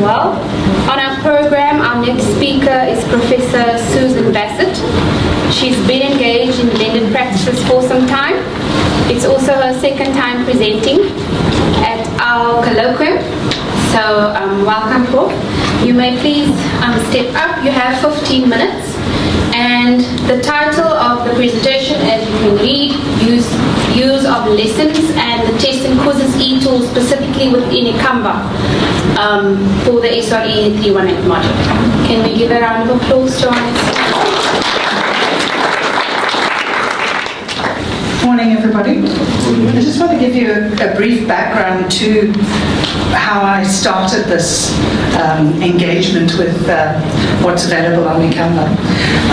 Well, on our program, our next speaker is Professor Susan Bassett. She's been engaged in blended practices for some time. It's also her second time presenting at our colloquium. So welcome, Prof. You may please step up. You have 15 minutes. And the title of the presentation, as you can read, use of lessons and the test and quizzes e-tool specifically within eColloquium for the SRE 318 module. Can we give a round of applause to our next speaker? Morning, everybody. I just want to give you a brief background to how I started this engagement with what's available on eColloquium.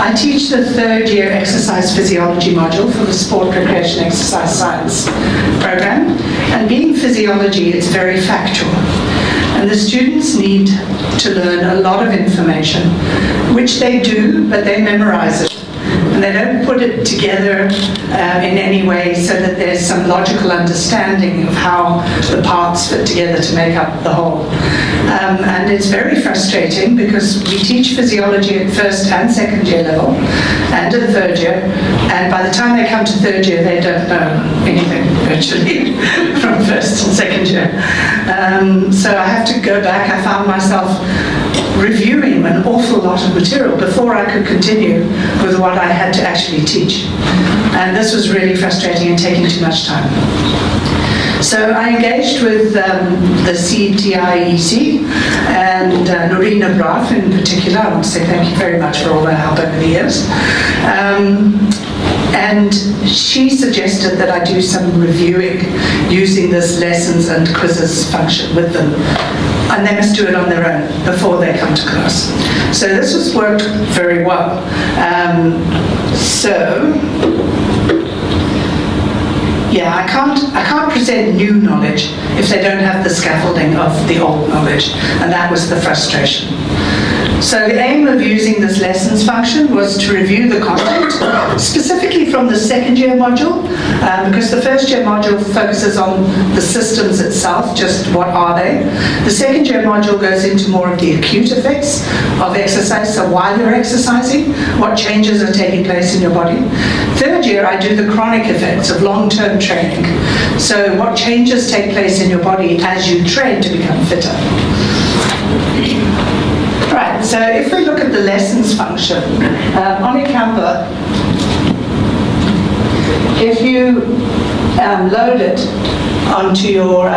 I teach the third year exercise physiology module for the Sport, Recreation, Exercise Science program. And being physiology, it's very factual. And the students need to learn a lot of information, which they do, but they memorize it. And they don't put it together in any way so that there's some logical understanding of how the parts fit together to make up the whole. And it's very frustrating because we teach physiology at first and second year level and at third year, and by the time they come to third year they don't know anything virtually from first and second year. So I have to go back. I found myself reviewing an awful lot of material before I could continue with what I had to actually teach. And this was really frustrating and taking too much time. So I engaged with the CTIEC and Norina Braff in particular. I want to say thank you very much for all their help over the years. And she suggested that I do some reviewing using this lessons and quizzes function with them. And they must do it on their own before they come to class. So this has worked very well. Yeah, I can't present new knowledge if they don't have the scaffolding of the old knowledge, and that was the frustration. So the aim of using this lessons function was to review the content, specifically from the second year module, because the first year module focuses on the systems itself, just what are they. The second year module goes into more of the acute effects of exercise, so while you're exercising, what changes are taking place in your body. Third year, I do the chronic effects of long-term training, so what changes take place in your body as you train to become fitter. Right, so if we look at the lessons function, on eColloquium, if you load it onto your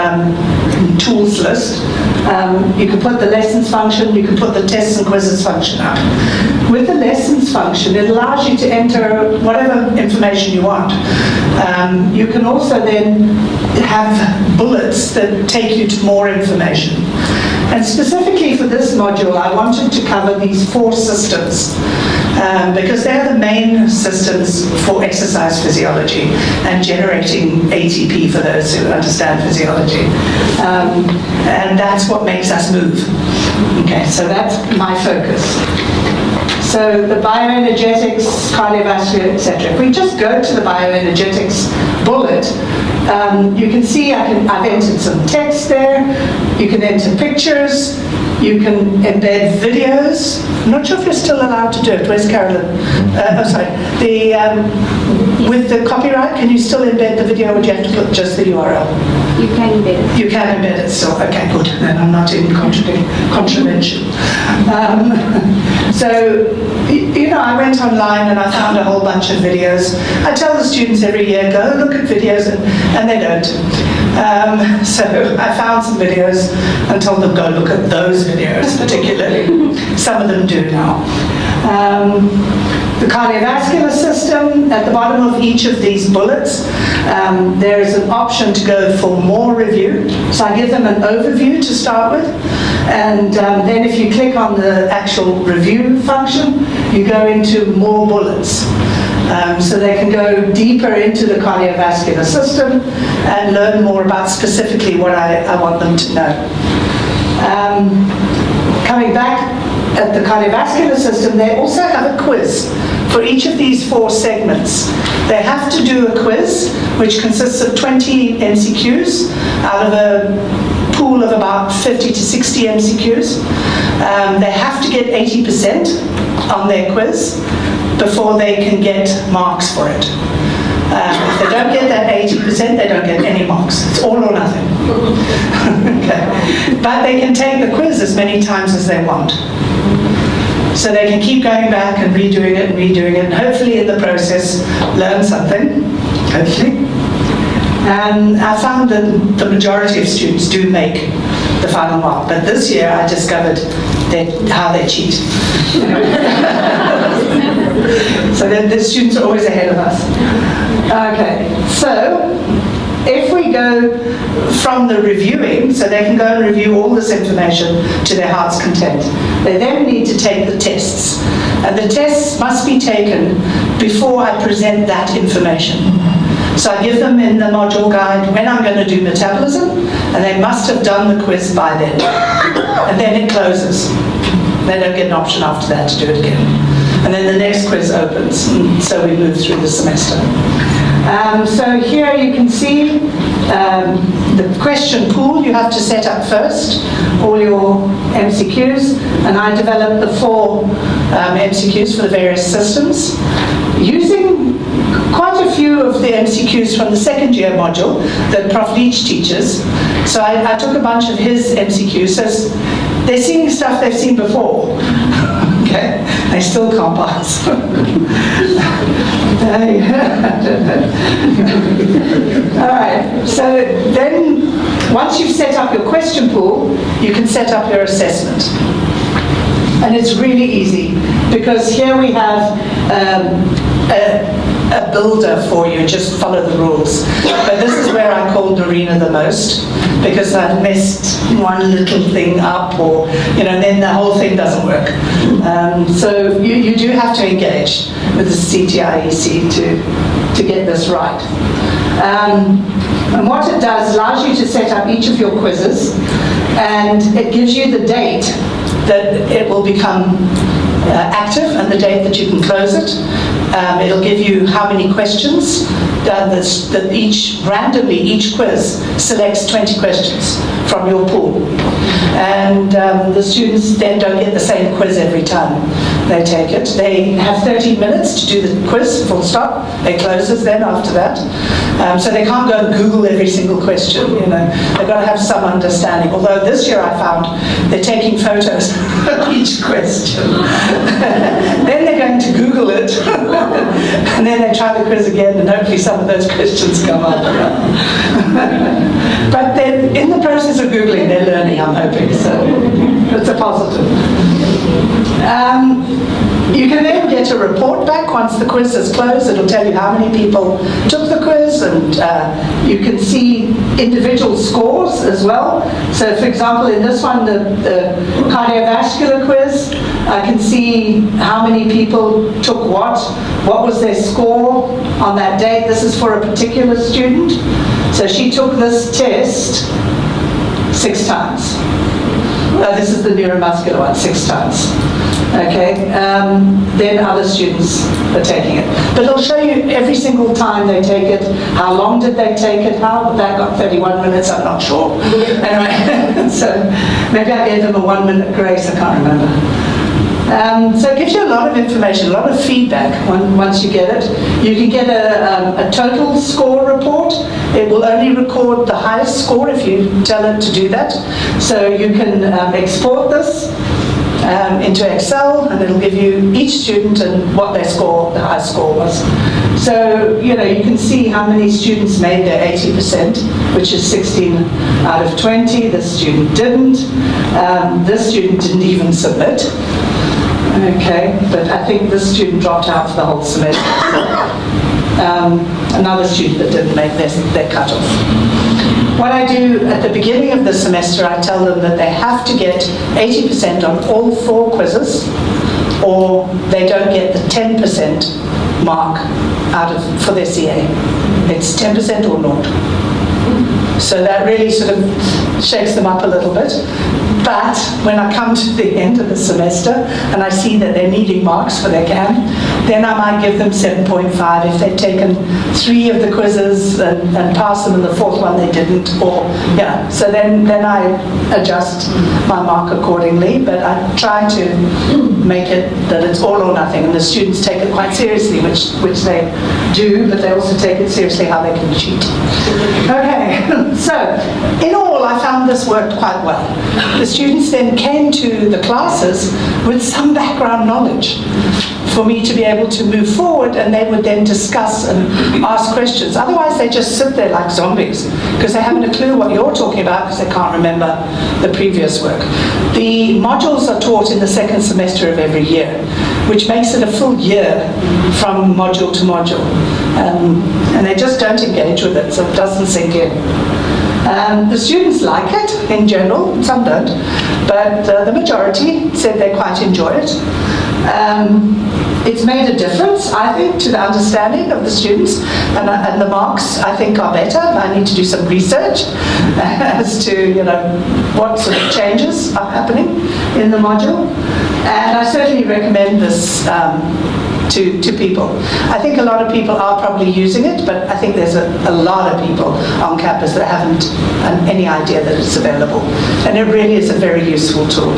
tools list, you can put the lessons function, you can put the tests and quizzes function up. With the lessons function, it allows you to enter whatever information you want. You can also then have bullets that take you to more information. And specifically for this module, I wanted to cover these 4 systems because they're the main systems for exercise physiology and generating ATP for those who understand physiology. And that's what makes us move. Okay, so that's my focus. So the bioenergetics, cardiovascular, etc. If we just go to the bioenergetics bullet, you can see I've entered some text there. You can enter pictures. You can embed videos. I'm not sure if you're still allowed to do it. Where's Carolyn? Oh, sorry. With the copyright, can you still embed the video, or do you have to put just the URL? You can embed it. You can embed it still. Okay, good. Then I'm not in contravention. So, you know, I went online and I found a whole bunch of videos. I tell the students every year, go look at videos, and they don't. So I found some videos and told them, go look at those videos particularly. Some of them do now. The cardiovascular system, at the bottom of each of these bullets, there is an option to go for more review. So I give them an overview to start with, and then if you click on the actual review function, you go into more bullets. So they can go deeper into the cardiovascular system and learn more about specifically what I want them to know. Coming back at the cardiovascular system, they also have a quiz for each of these 4 segments. They have to do a quiz which consists of 20 MCQs out of a pool pool of about 50 to 60 MCQs. They have to get 80% on their quiz before they can get marks for it. If they don't get that 80%, they don't get any marks. It's all or nothing. Okay. But they can take the quiz as many times as they want. So they can keep going back and redoing it, and hopefully in the process learn something, hopefully. And I found that the majority of students do make the final mark. But this year I discovered how they cheat. So the students are always ahead of us. Okay, so if we go from the reviewing, so they can go and review all this information to their heart's content. They then need to take the tests. And the tests must be taken before I present that information. So I give them in the module guide when I'm going to do metabolism, and they must have done the quiz by then. And then it closes. They don't get an option after that to do it again. And then the next quiz opens, and so we move through the semester. So here you can see the question pool you have to set up first, all your MCQs, and I developed the 4 MCQs for the various systems, using quite a few of the MCQs from the second year module that Prof. Leach teaches. So I took a bunch of his MCQs, so they're seeing stuff they've seen before. Okay, they still can't pass. All right, so then once you've set up your question pool, you can set up your assessment. And it's really easy, because here we have a builder for you, just follow the rules. But this is where I called Norina the most, because I've messed one little thing up, or, then the whole thing doesn't work. So you do have to engage with the CTIEC to get this right. And what it does allows you to set up each of your quizzes, and it gives you the date that it will become active and the date that you can close it. It'll give you how many questions. Randomly each quiz selects 20 questions from your pool. And the students then don't get the same quiz every time they take it. They have 30 minutes to do the quiz, full stop. It closes then after that. So they can't go and Google every single question, They've got to have some understanding. Although this year I found they're taking photos of each question. Then they're going to Google it. And then they try the quiz again, and hopefully some of those questions come up. But they're in the process of Googling, they're learning, I'm hoping, so it's a positive. You can then get a report back once the quiz is closed. It'll tell you how many people took the quiz, and you can see individual scores as well. So for example, in this one, the cardiovascular quiz, I can see how many people took what was their score on that date. This is for a particular student. So she took this test 6 times. This is the neuromuscular one, 6 times. Okay, then other students are taking it. But it'll show you every single time they take it, how long did they take it, how that got 31 minutes, I'm not sure. Anyway, so maybe I gave them a 1-minute grace, I can't remember. So it gives you a lot of information, a lot of feedback once you get it. You can get a total score report. It will only record the highest score if you tell it to do that. So you can export this into Excel, and it'll give you each student and what their score, the highest score was. So, you can see how many students made their 80%, which is 16 out of 20. This student didn't. This student didn't even submit. Okay, but I think this student dropped out for the whole semester. Another student that didn't make their cutoff. What I do at the beginning of the semester, I tell them that they have to get 80% on all 4 quizzes, or they don't get the 10% mark for their CA. It's 10% or not. So that really sort of shakes them up a little bit. But when I come to the end of the semester and I see that they're needing marks for their CAM, then I might give them 7.5 if they've taken 3 of the quizzes and passed them and the 4th one they didn't, or yeah. So then I adjust my mark accordingly, but I try to make it that it's all or nothing, and the students take it quite seriously, which they do, but they also take it seriously how they can cheat. Okay, so in all I found this worked quite well. The students then came to the classes with some background knowledge for me to be able to move forward, and they would then discuss and ask questions. Otherwise they just sit there like zombies because they haven't a clue what you're talking about because they can't remember the previous work. The modules are taught in the 2nd semester of every year, which makes it a full year from module to module, and they just don't engage with it, so it doesn't sink in. The students like it in general, some don't, but the majority said they quite enjoy it. It's made a difference, I think, to the understanding of the students, and the marks, I think, are better. I need to do some research as to, what sort of changes are happening in the module. And I certainly recommend this to people. I think a lot of people are probably using it, but I think there's a lot of people on campus that haven't any idea that it's available. And it really is a very useful tool.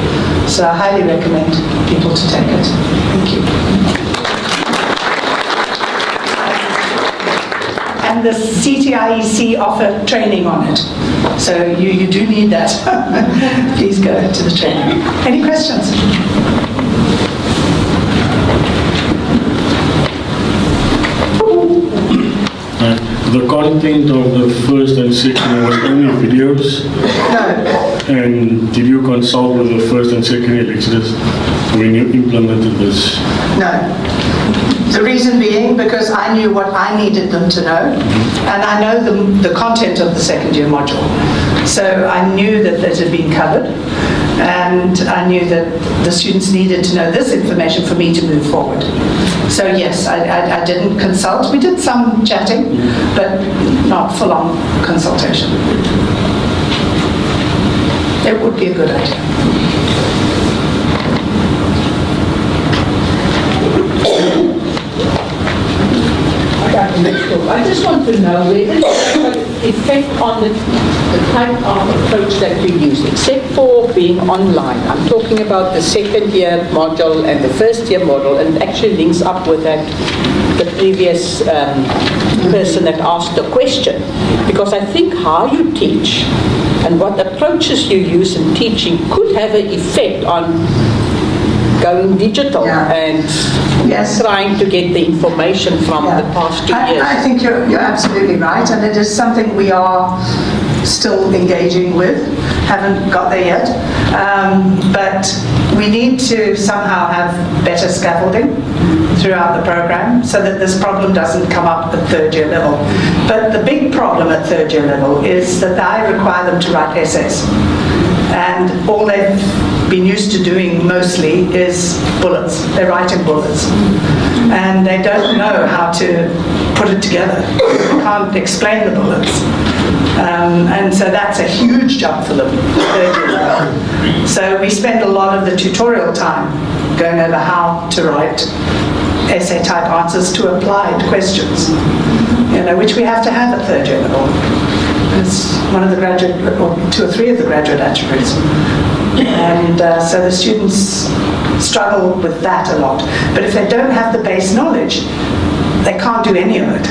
So I highly recommend people to take it. Thank you. And the CTIEC offer training on it. So you do need that. Please go to the training. Any questions? The content of the 1st and 2nd was only videos? No. And did you consult with the 1st and 2nd lecturers when you implemented this? No. The reason being because I knew what I needed them to know, and I know the content of the 2nd year module. So I knew that it had been covered, and I knew that the students needed to know this information for me to move forward. So yes, I didn't consult. We did some chatting, but not full-on consultation. It would be a good idea. I just want to know whether it has an effect on the type of approach that you use, except for being online. I'm talking about the 2nd year module and the 1st year module, and it actually links up with that, the previous person that asked the question. Because I think how you teach and what approaches you use in teaching could have an effect on going digital and trying to get the information from the past 2 years. I think you're absolutely right, and it is something we are still engaging with. Haven't got there yet, but we need to somehow have better scaffolding throughout the program so that this problem doesn't come up at 3rd year level. But the big problem at 3rd year level is that I require them to write essays, and all they've been used to doing mostly is bullets. They're writing bullets, and they don't know how to put it together. They can't explain the bullets, and so that's a huge jump for them. So we spend a lot of the tutorial time going over how to write essay type answers to applied questions, which we have to have at 3rd year level. It's one of the graduate, or 2 or 3 of the graduate attributes. And so the students struggle with that a lot. But if they don't have the base knowledge, they can't do any of it.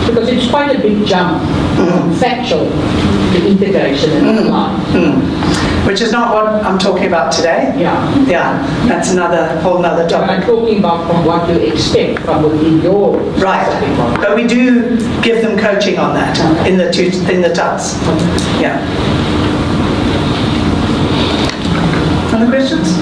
Because it's quite a big jump from factual to integration and apply. Which is not what I'm talking about today. Yeah, that's whole nother topic. I'm talking about from what you expect from within your... Right, but we do give them coaching on that in the TUTs. Yeah. Other questions?